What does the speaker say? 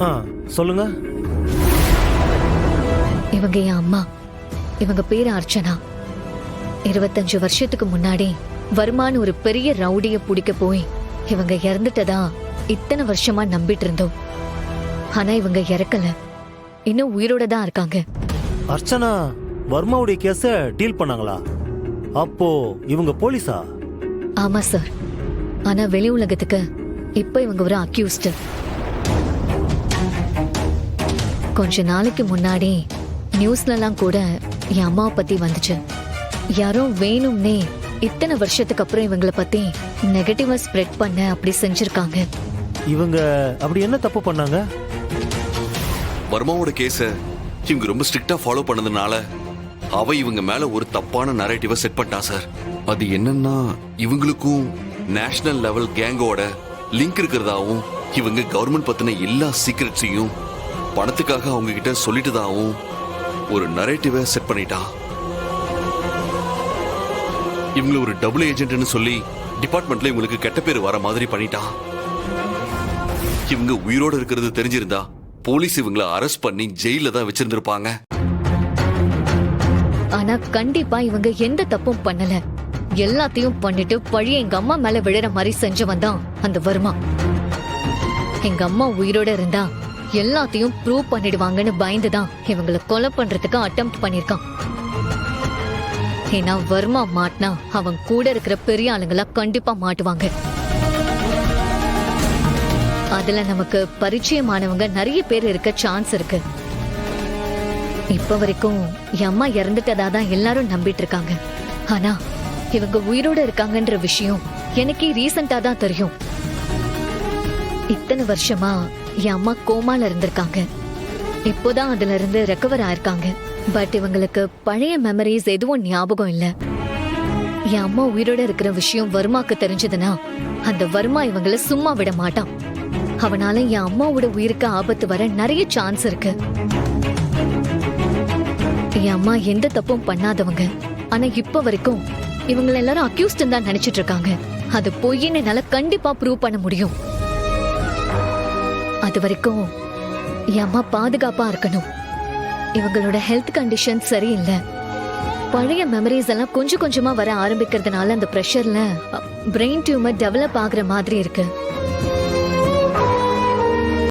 ஆ சொல்லுங்க. இவங்க என் அம்மா. இவங்க பேரு அர்ச்சனா. 25 வருஷத்துக்கு முன்னாடி வருமானு ஒரு பெரிய ரவுடிய பிடிக்க போய் இவங்க இறந்துட்டதா இத்தனை வருஷமா நம்பிட்டு இருந்தோம். ஆனா இவங்க இறக்கல, இன்னும் உயிரோட தான் இருக்காங்க. அர்ச்சனா வர்மாவுடைய கேஸ டீல் பண்ணாங்களா? அப்போ இவங்க போலீஸா? ஆமா சார். ஆனா வெளி உலகத்துக்கு இப்ப இவங்க ஒரு அக்யூஸ்ட். கொஞ்ச நாளைக்கு முன்னாடி நியூஸ்லலாம் கூட என் அம்மாவை பத்தி வந்துச்சு. யாரோ வேணும்னே இத்தனை வருஷத்துக்கு அப்புறம் இவங்கள பத்தி நெகட்டிவா ஸ்ப்ரெட் பண்ண அப்படி செஞ்சிருக்காங்க. இவங்க அப்படி என்ன தப்பு பண்ணாங்க? வர்மாவோட கேஸ இவங்க ரொம்ப ஸ்ட்ரிக்டா ஃபாலோ பண்ணதுனால அவ இவங்க மேல ஒரு தப்பான நரேட்டிவ செட் பண்ணிட்டா சார். அது என்னன்னா, இவங்களுக்கும் நேஷனல் லெவல் கேங்கோட லிங்க் இருக்கிறதாவும், இவங்க கவர்மெண்ட் பத்தின எல்லா சீக்ரெட்ஸையும் பணத்துக்காக அவங்க கிட்ட சொல்லிட்டதாவும் ஒரு நரேட்டிவ செட் பண்ணிட்டா. இவங்களை ஒரு டபுள் ஏஜென்ட்னு சொல்லி டிபார்ட்மெண்ட்ல இவங்களுக்கு கெட்ட பேர் வர மாதிரி பண்ணிட்டா. இவங்க உயிரோட இருக்கிறது தெரிஞ்சிருந்தா போலீஸ் இவங்களை அரெஸ்ட் பண்ணி ஜெயில தான் வச்சிருந்திருப்பாங்க. ஆனா கண்டிப்பா இவங்க எந்த தப்பும் பண்ணல. எல்லாத்தையும் பண்ணிட்டு பழிய எங்க அம்மா மேல விழுற மாதிரி செஞ்சவன் தான் அந்த வர்மா. எங்க அம்மா உயிரோட இருந்தா எல்லாத்தையும் ப்ரூவ் பண்ணிடுவாங்கன்னு பயந்துதான் இவங்களை கொலை பண்றதுக்கு அட்டெம்ப்ட் பண்ணிருக்கான். ஏன்னா வர்மா மாட்டினா அவன் கூட இருக்கிற பெரிய ஆளுங்களா கண்டிப்பா மாட்டுவாங்க. அதுல நமக்கு பரிச்சயமானவங்க நிறைய பேர் இருக்க சான்ஸ் இருக்கு. இப்ப வரைக்கும் என் அம்மா இறந்துட்டதா தான் எல்லாரும் நம்பிட்டு இருக்காங்க. ஆனா இவங்க உயிரோட இருக்காங்கன்ற விஷயம் எனக்கு ரீசெண்டா தான் தெரியும். இத்தனை வருஷமா என் அம்மா கோமால இருந்திருக்காங்க. இப்போதான் அதுல இருந்து ரெக்கவர் ஆயிருக்காங்க. பட் இவங்களுக்கு பழைய மெமரிஸ் எதுவும் ஞாபகம் இல்ல. என் அம்மா உயிரோட இருக்கிற விஷயம் வர்மாக்கு தெரிஞ்சதுன்னா அந்த வர்மா இவங்கள சும்மா விட மாட்டான். அவனால என் அம்மாவோட உயிருக்கு ஆபத்து வர நிறைய சான்ஸ் இருக்கு. என் அம்மா எந்த தப்பும் பண்ணாதவங்க. ஆனா இப்ப வரைக்கும் இவங்களை எல்லாரும் அக்யூஸ்ட் தான் நினைச்சிட்டு இருக்காங்க. அது பொய்ன்னு என்னால கண்டிப்பா ப்ரூவ் பண்ண முடியும். அது வரைக்கும் என் அம்மா பாதுகாப்பா இருக்கணும். இவங்களோட ஹெல்த் கண்டிஷன் சரியில்லை. பழைய மெமரிஸ் எல்லாம் கொஞ்சம் கொஞ்சமா வர ஆரம்பிக்கிறதுனால அந்த பிரஷர்ல பிரெயின் டியூமர் டெவலப் ஆகுற மாதிரி இருக்கு.